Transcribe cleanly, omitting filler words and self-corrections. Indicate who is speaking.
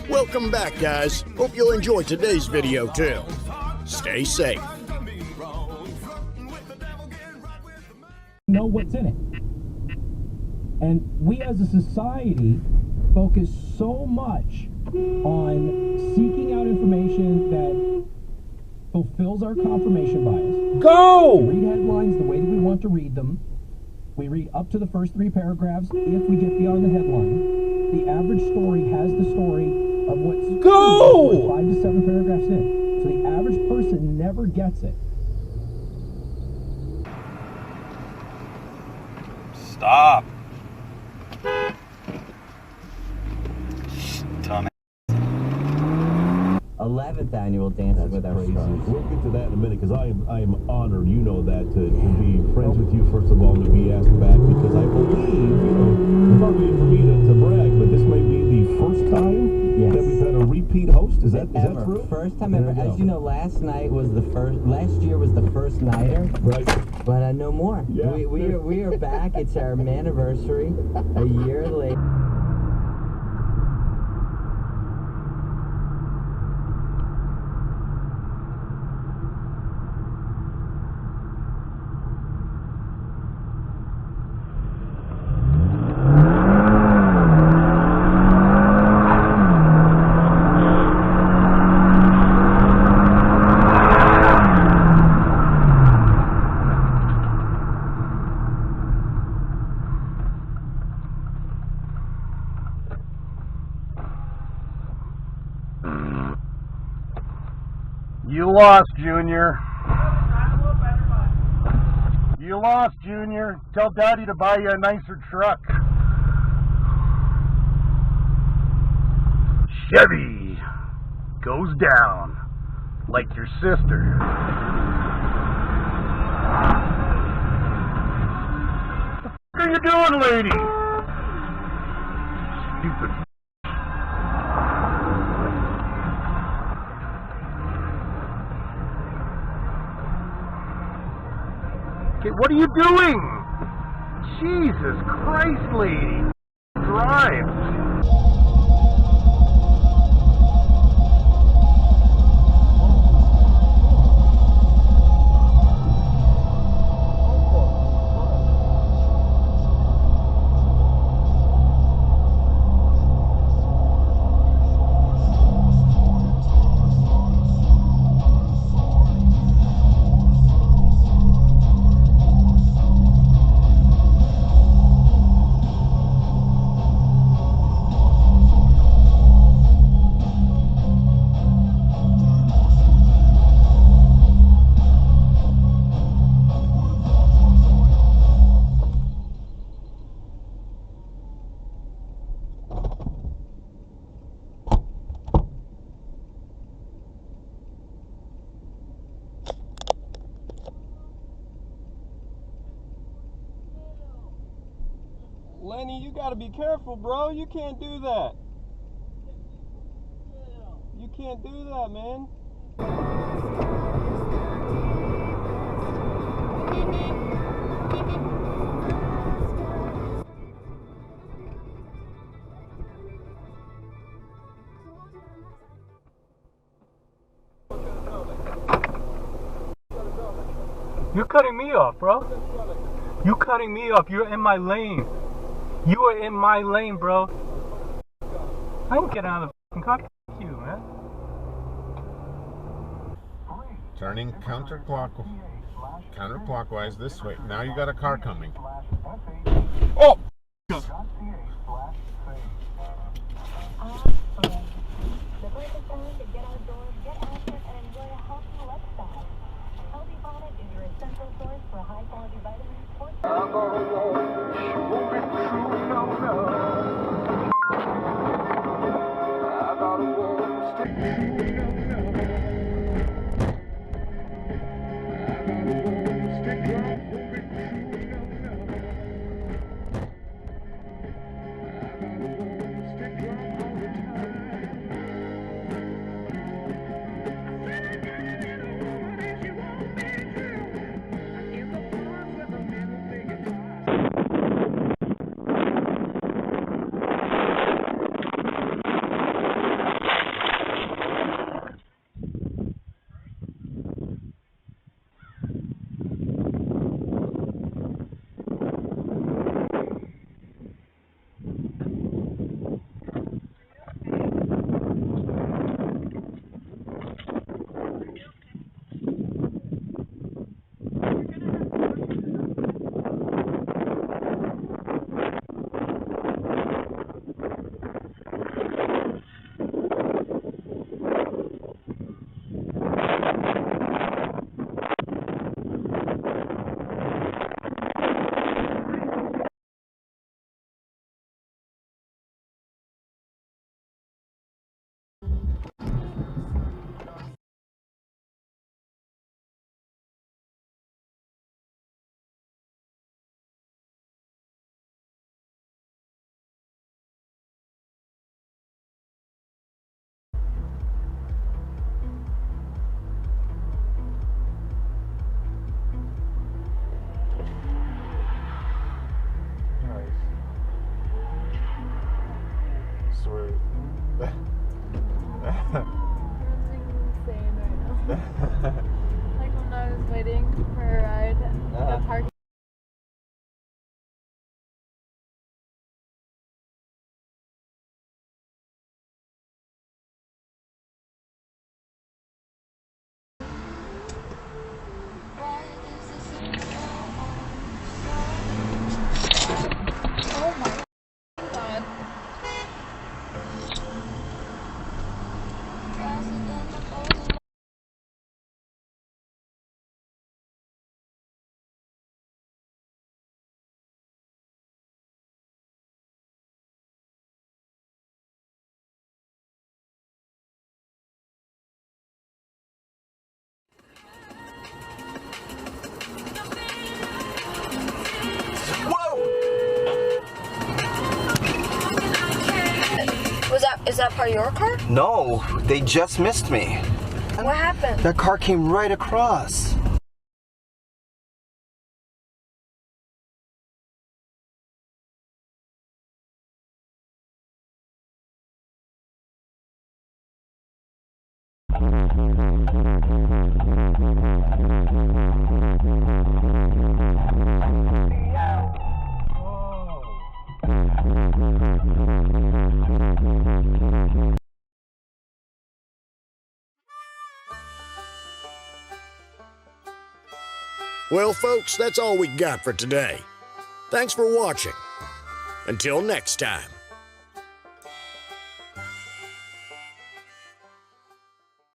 Speaker 1: Welcome back, guys. Hope you'll enjoy today's video too. Stay safe.
Speaker 2: Know what's in it. And we as a society focus so much on seeking out information that fulfills our confirmation bias.
Speaker 3: Go!
Speaker 2: We read headlines the way that we want to read them. We read up to the first 3 paragraphs. If we get beyond the headline, the average story has the story of what's 5 to 7 paragraphs in. So the average person never gets it.
Speaker 3: Stop. Dumb.
Speaker 4: 11th annual Dancing with Our Stars.
Speaker 5: We'll get to that in a minute, because I am honored, you know that, to be friends with you, first of all, and to be asked back, because I believe, it's not really for me to brag, but this may be the first time that we've had a repeat host. Is that true?
Speaker 4: First time ever. As you know, last year was the first nighter.
Speaker 5: Right.
Speaker 4: But no more.
Speaker 5: Yeah.
Speaker 4: We are back. It's our anniversary, a year later.
Speaker 3: You lost, Junior. You lost, Junior. Tell Daddy to buy you a nicer truck. Chevy goes down like your sister. What are you doing, lady? Stupid. What are you doing? Jesus Christ, lady. Drive.
Speaker 6: Lenny, you gotta be careful, bro. You can't do that. You can't do that, man. You're cutting me off, bro. You cutting me off. You're in my lane. You are in my lane, bro. I ain't getting out of the fucking car. F you, man.
Speaker 7: Turning counterclockwise this way. Now you got a car coming.
Speaker 3: Oh!
Speaker 8: swear.
Speaker 9: Insane right now. Like when I was waiting for a ride, the park. Oh my God.
Speaker 10: Is that part of your car?
Speaker 11: No, they just missed me.
Speaker 10: What happened?
Speaker 11: That car came right across.
Speaker 1: Well, folks, that's all we got for today. Thanks for watching. Until next time.